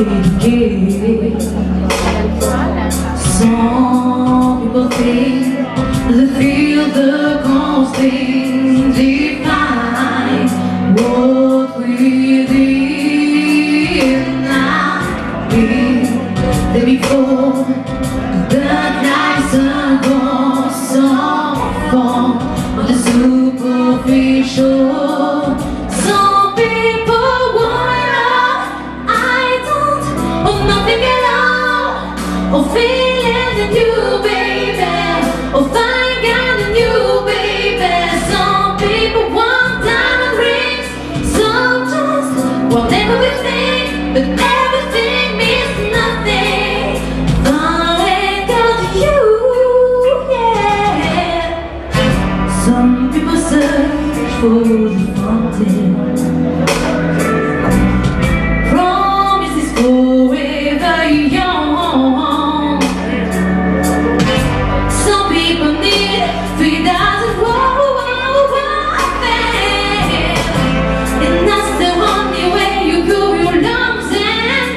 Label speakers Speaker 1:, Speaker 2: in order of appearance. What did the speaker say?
Speaker 1: dedicated. Some people think they feel the constant define what we did not be there before. The nights are gone, some form of the superficial. Some people wonder, I don't, or nothing at all, or feelings in you, baby, or find out in you, baby. Some people want diamond rings, some just want everything, but everything means nothing. Falling down to you, yeah. Some people search for the fountain, promises forever young. Some people need 3,000 and that's the only way you cool your lungs and